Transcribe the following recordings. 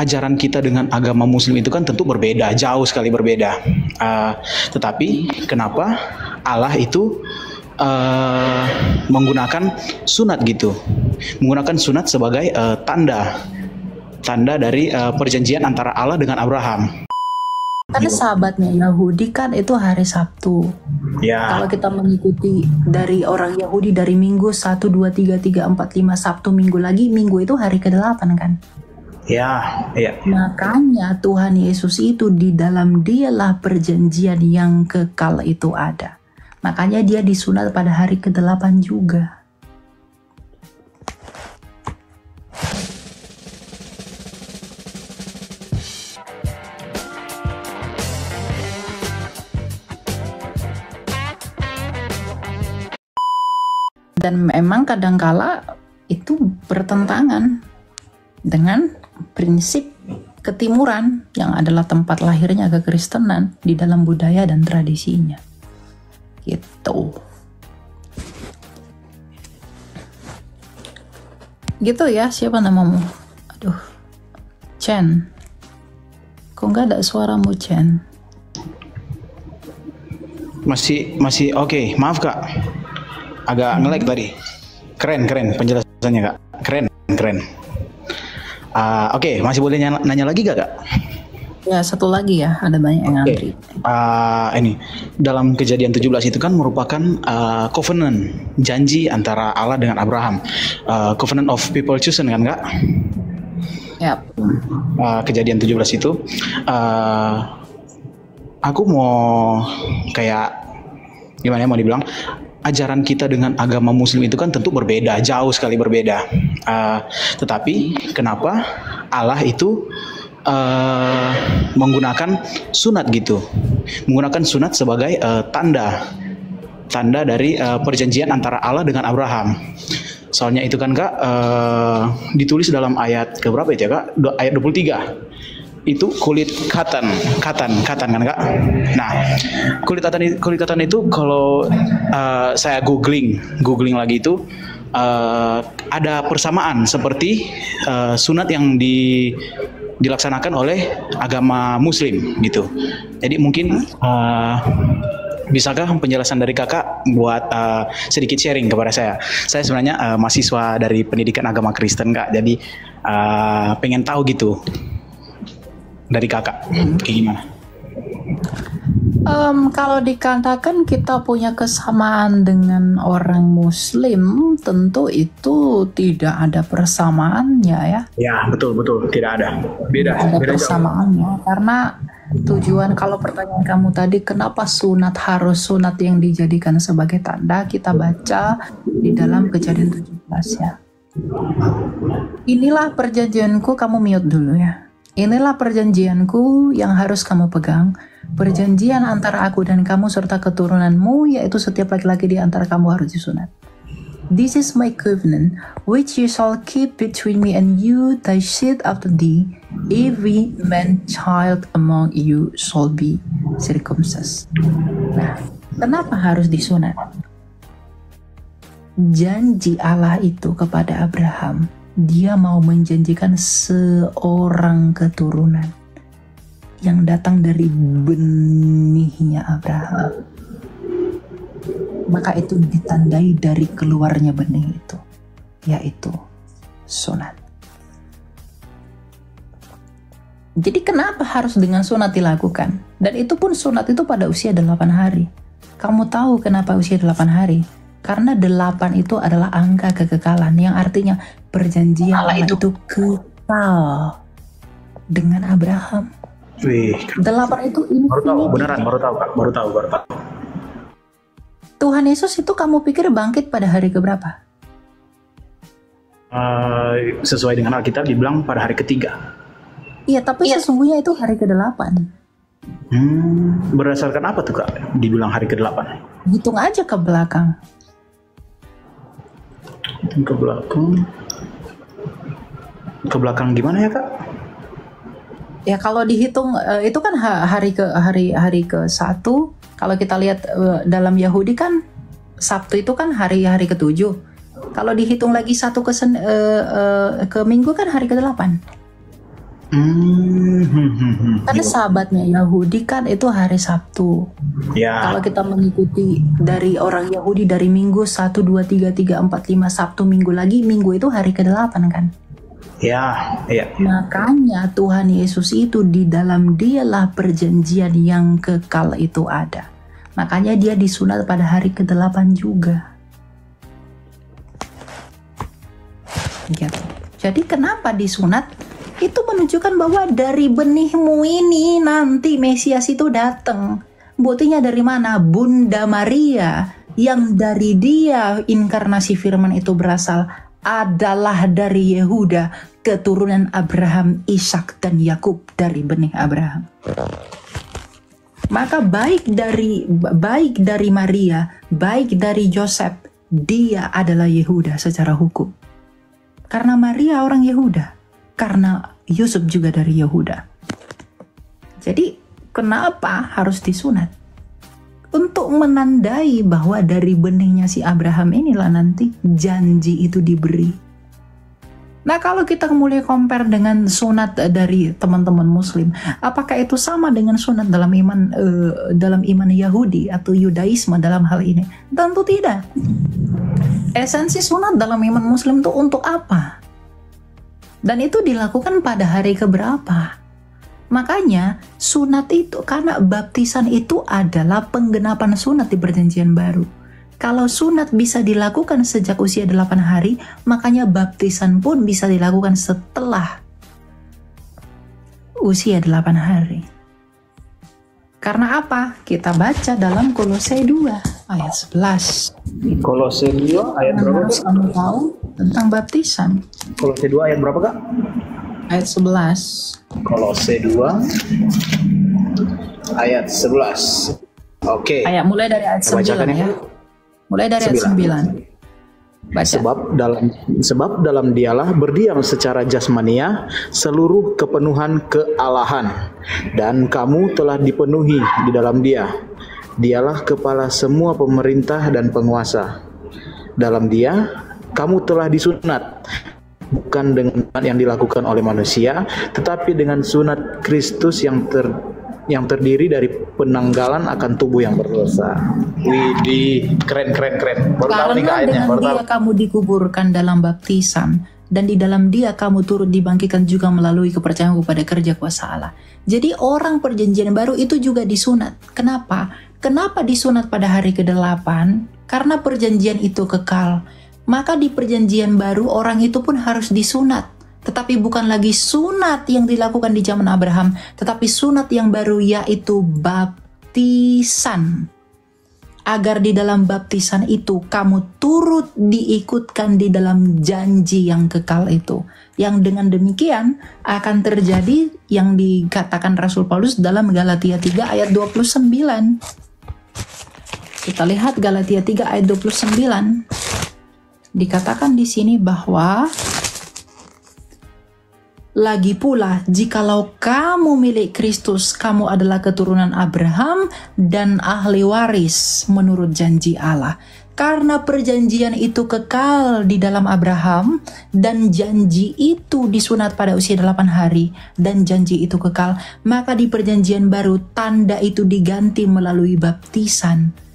ajaran kita dengan agama Muslim itu kan tentu berbeda, jauh sekali berbeda. Tetapi kenapa Allah itu menggunakan sunat gitu, menggunakan sunat sebagai tanda dari perjanjian antara Allah dengan Abraham. Karena sahabatnya Yahudi kan itu hari Sabtu. Ya. Kalau kita mengikuti dari orang Yahudi dari Minggu 1, 2, 3, 4, 5 Sabtu Minggu lagi, Minggu itu hari ke-8 kan? Ya, ya. Makanya Tuhan Yesus itu di dalam dialah perjanjian yang kekal itu ada. Makanya dia disunat pada hari ke-8 juga. Dan memang kadangkala itu bertentangan dengan prinsip ketimuran yang adalah tempat lahirnya kekristenan di dalam budaya dan tradisinya. Gitu. Gitu ya, siapa namamu? Aduh. Chen. Kok nggak ada suaramu, Chen? Masih oke. Maaf Kak. Agak nge-lag tadi. Keren penjelasannya Kak. Keren. Oke, masih boleh nanya lagi gak Kak? Ya, satu lagi ya, ada banyak yang ngantri. Ini dalam Kejadian 17 itu kan merupakan covenant, janji antara Allah dengan Abraham. Covenant of people chosen kan Kak? Ya. Kejadian 17 itu aku mau kayak gimana ya, mau dibilang ajaran kita dengan agama Muslim itu kan tentu berbeda, jauh sekali berbeda. Tetapi kenapa Allah itu menggunakan sunat gitu, menggunakan sunat sebagai tanda dari perjanjian antara Allah dengan Abraham. Soalnya itu kan Kak ditulis dalam ayat keberapa itu ya Kak? Ayat 23. Itu kulit katan kan Kak. Nah, kulit katan itu kalau saya googling lagi itu ada persamaan seperti sunat yang dilaksanakan oleh agama Muslim gitu. Jadi mungkin bisakah penjelasan dari Kakak buat sedikit sharing kepada saya? Saya sebenarnya mahasiswa dari pendidikan agama Kristen Kak. Jadi pengen tahu gitu dari Kakak, kayak gimana? Kalau dikatakan kita punya kesamaan dengan orang Muslim, tentu itu tidak ada persamaannya ya. Ya, betul, tidak ada. Beda Persamaannya, karena tujuan kalau pertanyaan kamu tadi, kenapa harus sunat yang dijadikan sebagai tanda, kita baca di dalam Kejadian 17 ya. Inilah perjanjianku, kamu mute dulu ya. Inilah perjanjianku yang harus kamu pegang, perjanjian antara aku dan kamu serta keturunanmu, yaitu setiap laki-laki di antara kamu harus disunat. This is my covenant, which you shall keep between me and you, thy seed after thee. Every man child among you shall be circumcised. Nah, kenapa harus disunat? Janji Allah itu kepada Abraham, dia mau menjanjikan seorang keturunan yang datang dari benihnya Abraham. Maka itu ditandai dari keluarnya benih itu, yaitu sunat. Jadi kenapa harus dengan sunat dilakukan? Dan itu pun sunat itu pada usia 8 hari. Kamu tahu kenapa usia 8 hari? Karena 8 itu adalah angka kekekalan, yang artinya perjanjian Allah itu kekal dengan Abraham. Wih, 8 itu ini. Baru tahu, beneran baru tahu Kak, baru tahu. Tuhan Yesus itu kamu pikir bangkit pada hari keberapa? Sesuai dengan Alkitab dibilang pada hari ketiga. Iya, tapi sesungguhnya itu hari ke-8. Berdasarkan apa tuh Kak dibilang hari ke-8? Hitung aja ke belakang. Ke belakang gimana ya Kak? Ya kalau dihitung itu kan hari ke-1. Kalau kita lihat dalam Yahudi kan Sabtu itu kan hari ke-7. Kalau dihitung lagi 1 ke Minggu kan hari ke-8. Karena Iya. sahabatnya Yahudi kan itu hari Sabtu. Ya, Kalau kita mengikuti dari orang Yahudi dari Minggu 1, 2, 3, 4, 5 Sabtu Minggu lagi, Minggu itu hari ke-8 kan. ya, ya. Makanya Tuhan Yesus itu di dalam dialah perjanjian yang kekal itu ada. Makanya dia disunat pada hari ke-8 juga. Gitu. Jadi kenapa disunat? Itu menunjukkan bahwa dari benihmu ini nanti Mesias itu datang. Buktinya dari mana? Bunda Maria yang dari dia inkarnasi firman itu berasal adalah dari Yehuda, keturunan Abraham, Ishak dan Yakub, dari benih Abraham. Maka baik dari Maria, baik dari Yosef, dia adalah Yehuda secara hukum. Karena Maria orang Yehuda, karena Yusuf juga dari Yehuda. Jadi kenapa harus disunat? Untuk menandai bahwa dari benihnya si Abraham inilah nanti janji itu diberi. Nah, kalau kita mulai compare dengan sunat dari teman-teman Muslim, apakah itu sama dengan sunat dalam iman Yahudi atau Yudaisme dalam hal ini? Tentu tidak. Esensi sunat dalam iman Muslim itu untuk apa? Dan itu dilakukan pada hari keberapa? Makanya sunat itu, karena baptisan itu adalah penggenapan sunat di perjanjian baru. Kalau sunat bisa dilakukan sejak usia 8 hari, makanya baptisan pun bisa dilakukan setelah usia 8 hari. Karena apa? Kita baca dalam Kolose 2 ayat 11. Kolose 2 ayat Yang berapa, harus Kak? kamu tahu tentang baptisan. Kolose 2 ayat berapa, Kak? Ayat 11. Kolose 2 ayat 11. Oke. Ayat mulai dari ayat Saya bacakan 9 ya. ya. Mulai dari ayat 9. Baca. Sebab dalam dialah berdiam secara jasmania seluruh kepenuhan kealahan, dan kamu telah dipenuhi di dalam dia. Dialah kepala semua pemerintah dan penguasa. Dalam dia kamu telah disunat, bukan dengan sunat yang dilakukan oleh manusia, tetapi dengan sunat Kristus yang terdiri dari penanggalan akan tubuh yang berdosa. Widih, keren. Baru tahu nih, Kak, Karena ayatnya. dengan Baru tahu. dia kamu dikuburkan dalam baptisan, dan di dalam dia kamu turut dibangkitkan juga melalui kepercayaan kepada kerja kuasa Allah. Jadi orang perjanjian baru itu juga disunat. Kenapa? Kenapa disunat pada hari ke-8? Karena perjanjian itu kekal. Maka di perjanjian baru orang itu pun harus disunat. Tetapi bukan lagi sunat yang dilakukan di zaman Abraham, tetapi sunat yang baru, yaitu baptisan. Agar di dalam baptisan itu kamu turut diikutkan di dalam janji yang kekal itu. Yang dengan demikian akan terjadi yang dikatakan Rasul Paulus dalam Galatia 3 ayat 29. Kita lihat Galatia 3 ayat 29. Dikatakan di sini bahwa lagi pula, jikalau kamu milik Kristus, kamu adalah keturunan Abraham dan ahli waris menurut janji Allah. Karena perjanjian itu kekal di dalam Abraham, dan janji itu disunat pada usia 8 hari, dan janji itu kekal, maka di perjanjian baru tanda itu diganti melalui baptisan.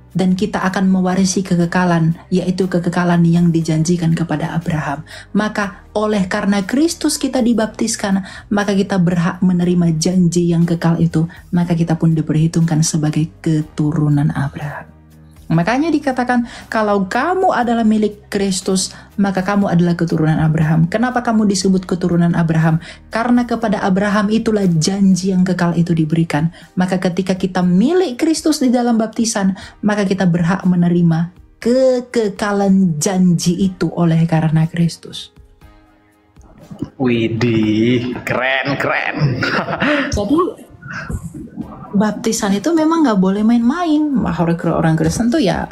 Dan kita akan mewarisi kekekalan, yaitu kekekalan yang dijanjikan kepada Abraham. Maka oleh karena Kristus kita dibaptiskan, maka kita berhak menerima janji yang kekal itu. Maka kita pun diperhitungkan sebagai keturunan Abraham. Makanya dikatakan, kalau kamu adalah milik Kristus, maka kamu adalah keturunan Abraham. Kenapa kamu disebut keturunan Abraham? Karena kepada Abraham itulah janji yang kekal itu diberikan. Maka ketika kita milik Kristus di dalam baptisan, maka kita berhak menerima kekekalan janji itu oleh karena Kristus. Widih, keren. Jadi baptisan itu memang nggak boleh main-main. Orang Kristen tuh ya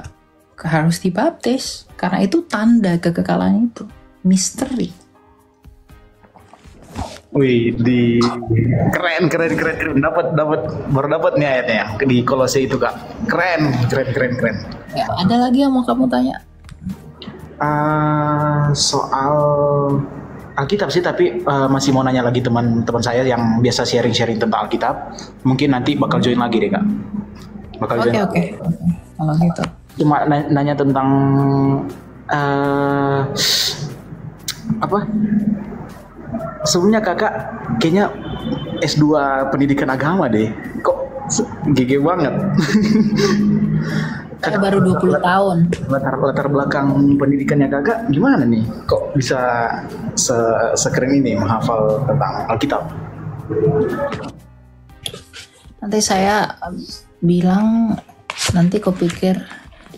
harus dibaptis, karena itu tanda kekekalan itu, misteri. Widih, keren. Baru dapat nih ayatnya di Kolose itu, Kak. Keren. Ya, ada lagi yang mau kamu tanya? Soal Alkitab sih, tapi masih mau nanya lagi teman-teman saya yang biasa sharing-sharing tentang Alkitab. Mungkin nanti bakal join lagi deh Kak. Oke. Kalau gitu. Cuma nanya tentang apa? Sebelumnya Kakak kayaknya S2 pendidikan agama deh. Kok gege banget. Saya baru 20 tahun. Latar belakang pendidikannya Kakak gimana nih? Kok bisa sekeren ini menghafal tentang Alkitab? Nanti saya bilang, nanti kau pikir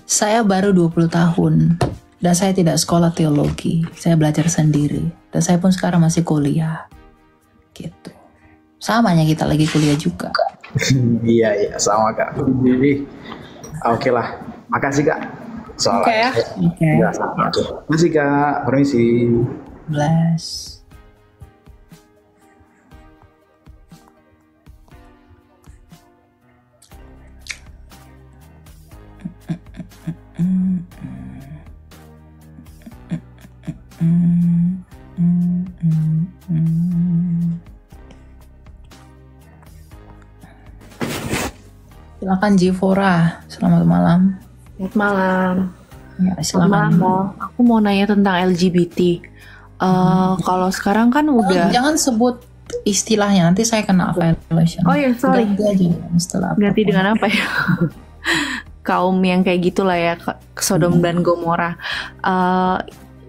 saya baru 20 tahun dan saya tidak sekolah teologi. Saya belajar sendiri dan saya pun sekarang masih kuliah. Gitu. Samanya kita lagi kuliah juga. Iya, sama Kak. Jadi oke lah, makasih Kak. Oke ya. Oke. Makasih Kak, permisi. Bless. Silakan Jivora, selamat malam. Selamat malam. Ya, Selamat malam. Aku mau nanya tentang LGBT. Kalau sekarang kan udah. Jangan sebut istilahnya, nanti saya kena violation. Oh ya, sorry. Ganti aja istilah. Ganti dengan apa ya? Kaum yang kayak gitulah ya, Sodom dan Gomora.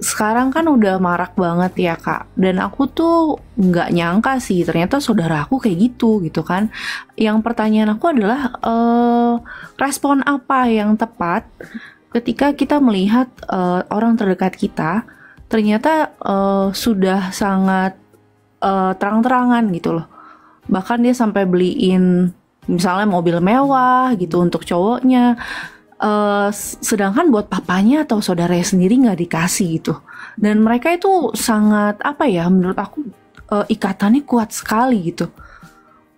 Sekarang kan udah marak banget ya Kak. Dan aku tuh nggak nyangka sih ternyata saudara aku kayak gitu kan. Yang pertanyaan aku adalah respon apa yang tepat ketika kita melihat orang terdekat kita ternyata sudah sangat terang-terangan gitu loh. Bahkan dia sampai beliin misalnya mobil mewah gitu untuk cowoknya. Sedangkan buat papanya atau saudaranya sendiri nggak dikasih gitu. Dan mereka itu sangat menurut aku ikatannya kuat sekali gitu.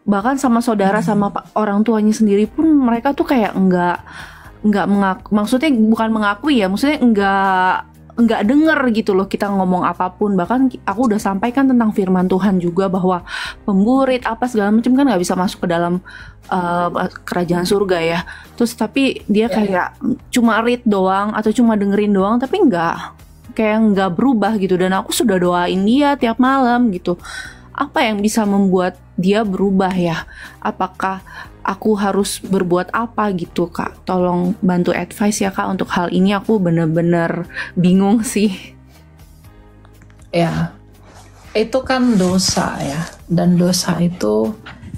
Bahkan sama saudara sama orang tuanya sendiri pun mereka tuh kayak nggak mengaku, maksudnya bukan mengakui ya, maksudnya nggak denger gitu loh kita ngomong apapun. Bahkan aku udah sampaikan tentang firman Tuhan juga bahwa pemburit apa segala macam kan nggak bisa masuk ke dalam kerajaan surga ya. Terus tapi dia kayak cuma read doang atau cuma dengerin doang, tapi nggak berubah gitu. Dan aku sudah doain dia tiap malam gitu. Apa yang bisa membuat dia berubah ya? Apakah aku harus berbuat apa gitu Kak? Tolong bantu advice ya Kak untuk hal ini, aku bener-bener bingung sih. Ya, itu kan dosa ya. Dan dosa itu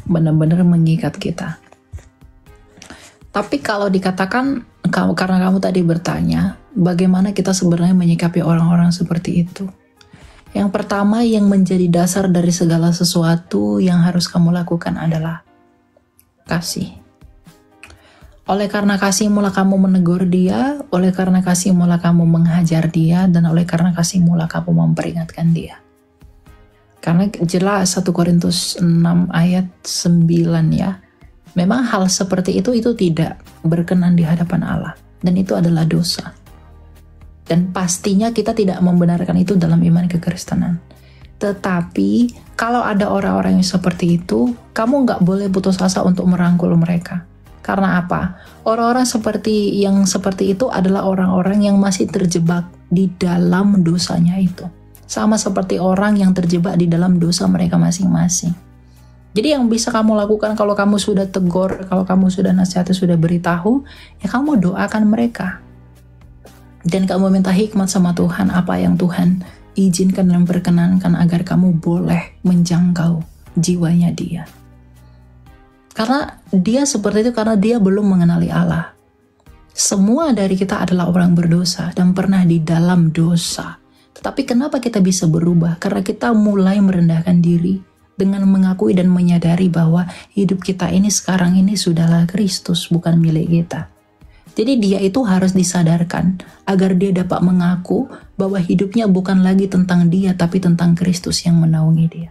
benar-benar mengikat kita. Tapi kalau dikatakan, karena kamu tadi bertanya, bagaimana kita sebenarnya menyikapi orang-orang seperti itu? Yang pertama yang menjadi dasar dari segala sesuatu yang harus kamu lakukan adalah kasih. Oleh karena kasih mula kamu menegur dia, oleh karena kasih mula kamu menghajar dia, dan oleh karena kasih mula kamu memperingatkan dia. Karena jelas 1 Korintus 6 ayat 9 ya. Memang hal seperti itu tidak berkenan di hadapan Allah. Dan itu adalah dosa. Dan pastinya kita tidak membenarkan itu dalam iman kekristenan. Tetapi kalau ada orang-orang yang seperti itu, kamu nggak boleh putus asa untuk merangkul mereka. Karena apa? Orang-orang yang seperti itu adalah orang-orang yang masih terjebak di dalam dosanya itu. Sama seperti orang yang terjebak di dalam dosa mereka masing-masing. Jadi yang bisa kamu lakukan kalau kamu sudah tegur, kalau kamu sudah nasihati, sudah beritahu, ya kamu doakan mereka. Dan kamu minta hikmat sama Tuhan, apa yang Tuhan izinkan dan perkenankan agar kamu boleh menjangkau jiwanya dia. Karena dia seperti itu karena dia belum mengenali Allah. Semua dari kita adalah orang berdosa dan pernah di dalam dosa. Tetapi kenapa kita bisa berubah? Karena kita mulai merendahkan diri dengan mengakui dan menyadari bahwa hidup kita ini sekarang ini sudahlah Kristus, bukan milik kita. Jadi dia itu harus disadarkan agar dia dapat mengaku bahwa hidupnya bukan lagi tentang dia, tapi tentang Kristus yang menaungi dia.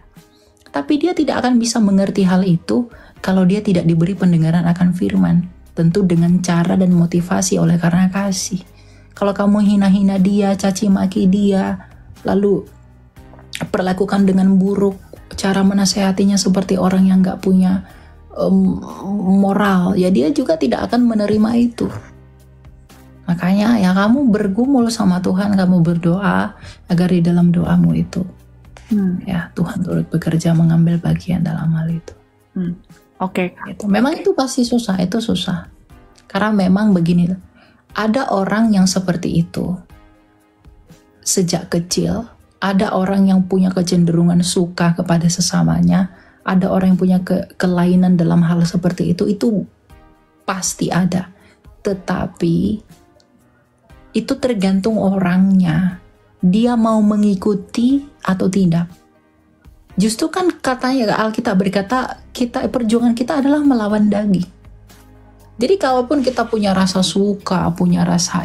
Tapi dia tidak akan bisa mengerti hal itu kalau dia tidak diberi pendengaran akan firman. Tentu dengan cara dan motivasi oleh karena kasih. Kalau kamu hina-hina dia, caci maki dia, lalu perlakukan dengan buruk, cara menasehatinya seperti orang yang nggak punya moral, ya dia juga tidak akan menerima itu. Makanya ya kamu bergumul sama Tuhan, kamu berdoa agar di dalam doamu itu ya Tuhan turut bekerja mengambil bagian dalam hal itu. Oke. Gitu. Memang itu pasti susah, itu susah. Karena memang begini, ada orang yang seperti itu sejak kecil, ada orang yang punya kecenderungan suka kepada sesamanya, ada orang yang punya kelainan dalam hal seperti itu pasti ada. Tetapi itu tergantung orangnya, dia mau mengikuti atau tidak. Justru kan katanya Alkitab berkata, perjuangan kita adalah melawan daging. Jadi kalaupun kita punya rasa suka, punya rasa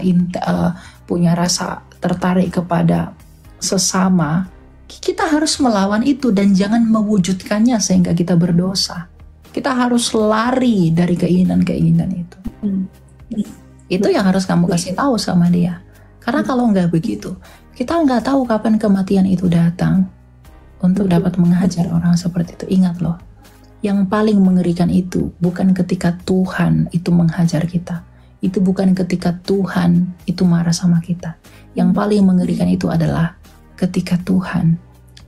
tertarik kepada sesama, kita harus melawan itu dan jangan mewujudkannya sehingga kita berdosa. Kita harus lari dari keinginan-keinginan itu. Itu yang harus kamu kasih tahu sama dia. Karena kalau nggak begitu, kita nggak tahu kapan kematian itu datang untuk dapat menghajar orang seperti itu. Ingat loh, yang paling mengerikan itu bukan ketika Tuhan itu menghajar kita. Itu bukan ketika Tuhan itu marah sama kita. Yang paling mengerikan itu adalah ketika Tuhan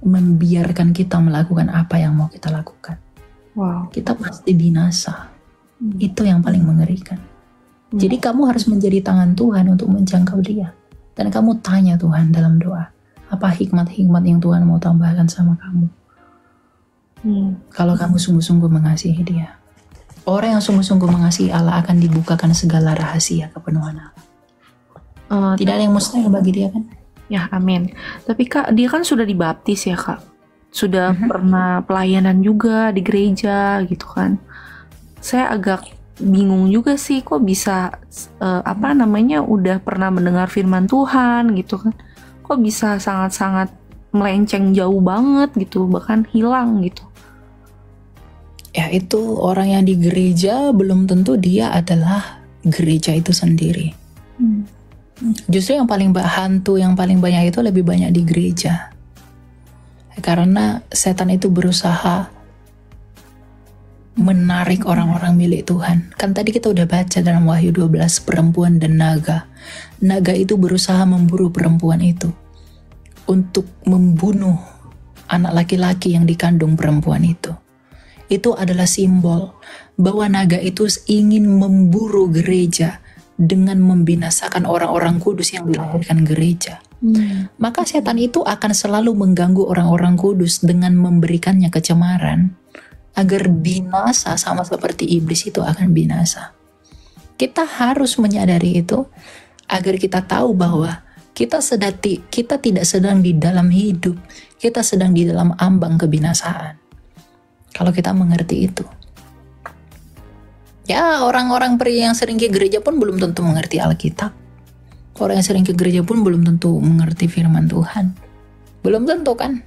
membiarkan kita melakukan apa yang mau kita lakukan. Wow. Kita pasti binasa. Itu yang paling mengerikan. Jadi kamu harus menjadi tangan Tuhan untuk menjangkau dia. Dan kamu tanya Tuhan dalam doa, apa hikmat-hikmat yang Tuhan mau tambahkan sama kamu. Kalau kamu sungguh-sungguh mengasihi dia. Orang yang sungguh-sungguh mengasihi Allah akan dibukakan segala rahasia kepenuhan Allah. Tidak ada yang mustahil bagi dia kan? Ya, amin. Tapi Kak, dia kan sudah dibaptis ya Kak. Sudah pernah pelayanan juga di gereja gitu kan. Saya agak bingung juga sih, kok bisa udah pernah mendengar firman Tuhan gitu kan, kok bisa sangat-sangat melenceng jauh banget gitu, bahkan hilang gitu. Ya itu orang yang di gereja belum tentu dia adalah gereja itu sendiri. Justru yang paling hantu, yang paling banyak itu lebih banyak di gereja. Karena setan itu berusaha menarik orang-orang milik Tuhan. Kan tadi kita udah baca dalam Wahyu 12 perempuan dan naga. Naga itu berusaha memburu perempuan itu untuk membunuh anak laki-laki yang dikandung perempuan itu. Itu adalah simbol bahwa naga itu ingin memburu gereja dengan membinasakan orang-orang kudus yang dilahirkan gereja. Maka setan itu akan selalu mengganggu orang-orang kudus dengan memberikannya kecemaran agar binasa, sama seperti iblis itu akan binasa. Kita harus menyadari itu agar kita tahu bahwa kita tidak sedang di dalam hidup, kita sedang di dalam ambang kebinasaan. Kalau kita mengerti itu. Ya, orang-orang pria yang sering ke gereja pun belum tentu mengerti Alkitab. Orang yang sering ke gereja pun belum tentu mengerti firman Tuhan. Belum tentu kan?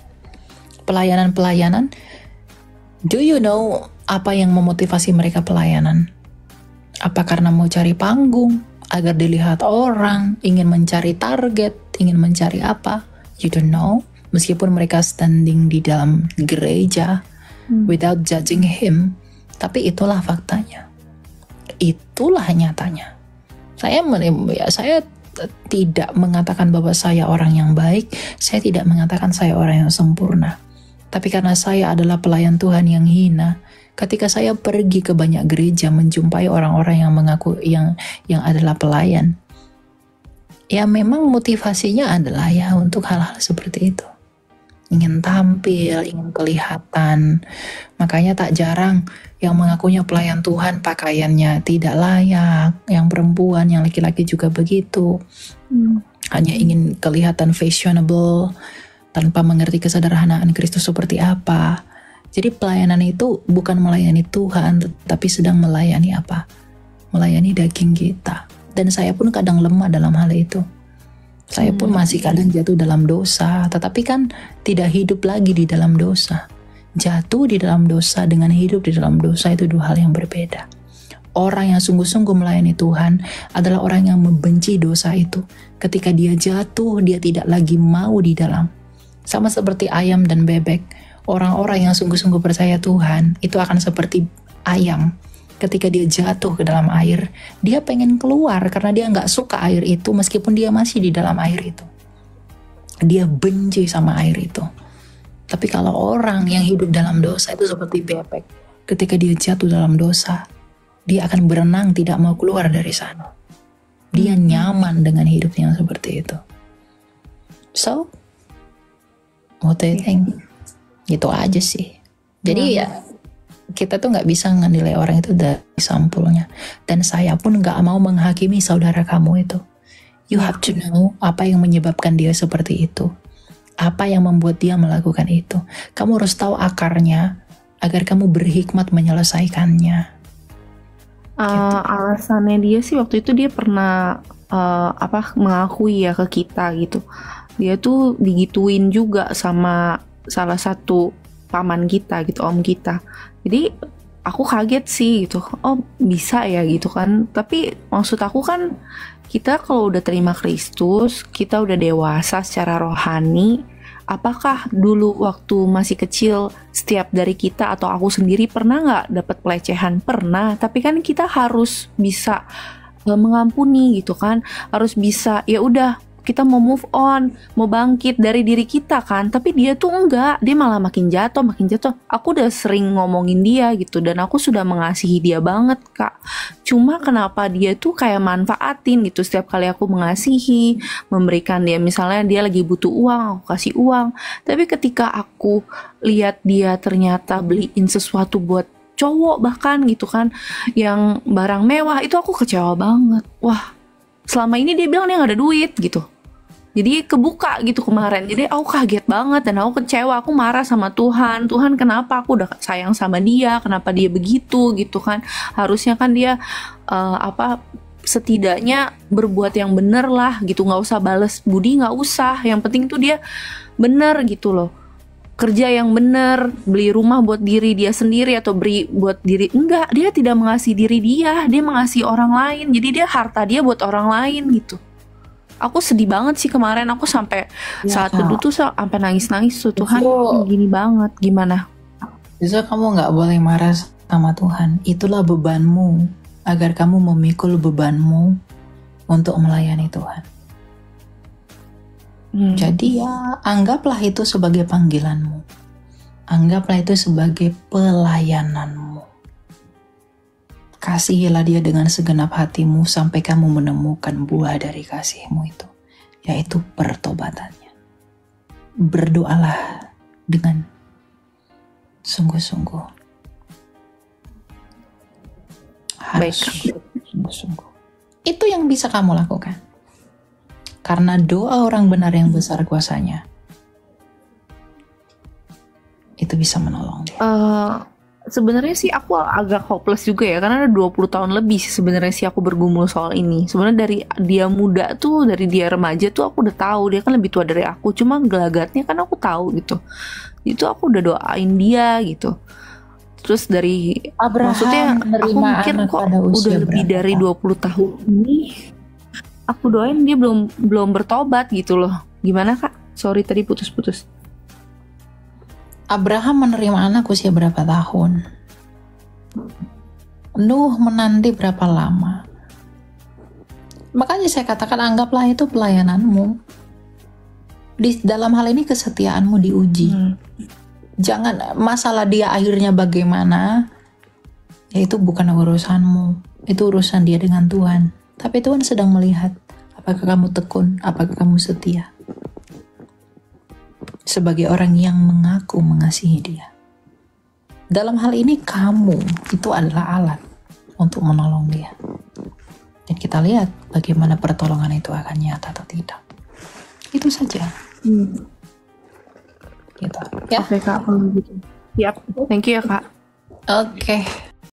Pelayanan-pelayanan, do you know apa yang memotivasi mereka pelayanan? Apa karena mau cari panggung, agar dilihat orang, ingin mencari target, ingin mencari apa? You don't know. Meskipun mereka standing di dalam gereja without judging him, tapi itulah faktanya. Itulah nyatanya. Saya tidak mengatakan bahwa saya orang yang baik, saya tidak mengatakan saya orang yang sempurna. Tapi karena saya adalah pelayan Tuhan yang hina, ketika saya pergi ke banyak gereja menjumpai orang-orang yang mengaku yang adalah pelayan, ya memang motivasinya adalah ya untuk hal-hal seperti itu. Ingin tampil, ingin kelihatan. Makanya tak jarang yang mengakunya pelayan Tuhan pakaiannya tidak layak, yang perempuan, yang laki-laki juga begitu. Hanya ingin kelihatan fashionable, tanpa mengerti kesederhanaan Kristus seperti apa. Jadi pelayanan itu bukan melayani Tuhan, tapi sedang melayani apa? Melayani daging kita. Dan saya pun kadang lemah dalam hal itu. Saya pun masih kadang jatuh dalam dosa, tetapi kan tidak hidup lagi di dalam dosa. Jatuh di dalam dosa dengan hidup di dalam dosa itu dua hal yang berbeda. Orang yang sungguh-sungguh melayani Tuhan adalah orang yang membenci dosa itu. Ketika dia jatuh, dia tidak lagi mau di dalam. Sama seperti ayam dan bebek. Orang-orang yang sungguh-sungguh percaya Tuhan itu akan seperti ayam. Ketika dia jatuh ke dalam air, dia pengen keluar karena dia nggak suka air itu meskipun dia masih di dalam air itu. Dia benci sama air itu. Tapi kalau orang yang hidup dalam dosa itu seperti bebek. Ketika dia jatuh dalam dosa, dia akan berenang tidak mau keluar dari sana. Dia nyaman dengan hidupnya yang seperti itu. So, what do you think? Gitu aja sih. Jadi ya kita tuh nggak bisa menilai orang itu dari sampulnya. Dan saya pun nggak mau menghakimi saudara kamu itu. You have to know apa yang menyebabkan dia seperti itu. Apa yang membuat dia melakukan itu. Kamu harus tahu akarnya agar kamu berhikmat menyelesaikannya. Alasannya dia sih waktu itu dia pernah mengakui ya ke kita gitu. Dia tuh digituin juga sama salah satu paman kita gitu, om kita. Jadi aku kaget sih gitu. Oh, bisa ya gitu kan. Tapi maksud aku kan kita kalau udah terima Kristus, kita udah dewasa secara rohani, apakah dulu waktu masih kecil setiap dari kita atau aku sendiri pernah nggak dapat pelecehan? Pernah, tapi kan kita harus bisa mengampuni gitu kan, harus bisa ya udah kita mau move on, mau bangkit dari diri kita kan. Tapi dia tuh enggak, dia malah makin jatuh. Aku udah sering ngomongin dia gitu, dan aku sudah mengasihi dia banget Kak. Cuma kenapa dia tuh kayak manfaatin gitu, setiap kali aku mengasihi, memberikan dia, misalnya dia lagi butuh uang, aku kasih uang. Tapi ketika aku lihat dia ternyata beliin sesuatu buat cowok bahkan gitu kan, yang barang mewah, itu aku kecewa banget. Wah, selama ini dia bilang dia gak ada duit gitu. Jadi kebuka gitu kemarin. Jadi aku kaget banget dan aku kecewa. Aku marah sama Tuhan. Tuhan, kenapa aku udah sayang sama dia? Kenapa dia begitu gitu kan? Harusnya kan dia setidaknya berbuat yang bener lah gitu. Nggak usah bales budi, nggak usah. Yang penting tuh dia bener gitu loh. Kerja yang bener, beli rumah buat diri dia sendiri atau beri buat diri. Enggak, dia tidak mengasihi diri dia mengasihi orang lain. Jadi dia harta dia buat orang lain gitu. Aku sedih banget sih kemarin. Aku sampai saat teduh tuh sampai nangis-nangis tuh. Tuhan, gini banget, gimana? Justru kamu nggak boleh marah sama Tuhan. Itulah bebanmu, agar kamu memikul bebanmu untuk melayani Tuhan. Jadi ya anggaplah itu sebagai panggilanmu. Anggaplah itu sebagai pelayananmu. Kasihilah dia dengan segenap hatimu sampai kamu menemukan buah dari kasihmu itu, yaitu pertobatannya. Berdoalah dengan sungguh-sungguh. Harus sungguh-sungguh. Itu yang bisa kamu lakukan. Karena doa orang benar yang besar kuasanya, itu bisa menolong dia. Sebenarnya sih aku agak hopeless juga ya, karena ada 20 tahun lebih sih sebenarnya sih aku bergumul soal ini. Sebenarnya dari dia muda tuh, dari dia remaja tuh aku udah tahu dia kan lebih tua dari aku. Cuma gelagatnya kan aku tahu gitu. Itu aku udah doain dia gitu. Terus dari Abraham, maksudnya aku mikir kok udah lebih dari 20 tahun ini aku doain dia belum bertobat gitu loh. Gimana Kak? Sorry tadi putus-putus. Abraham menerima anak usia berapa tahun? Nuh menanti berapa lama? Makanya saya katakan anggaplah itu pelayananmu. Di dalam hal ini kesetiaanmu diuji. Jangan masalah dia akhirnya bagaimana, ya itu bukan urusanmu. Itu urusan dia dengan Tuhan. Tapi Tuhan sedang melihat apakah kamu tekun, apakah kamu setia. Sebagai orang yang mengaku mengasihi dia. Dalam hal ini kamu itu adalah alat untuk menolong dia. Dan kita lihat bagaimana pertolongan itu akan nyata atau tidak. Itu saja. Gitu. Ya. Oke Kak, kalau gitu. Yap. Thank you ya Kak. Oke.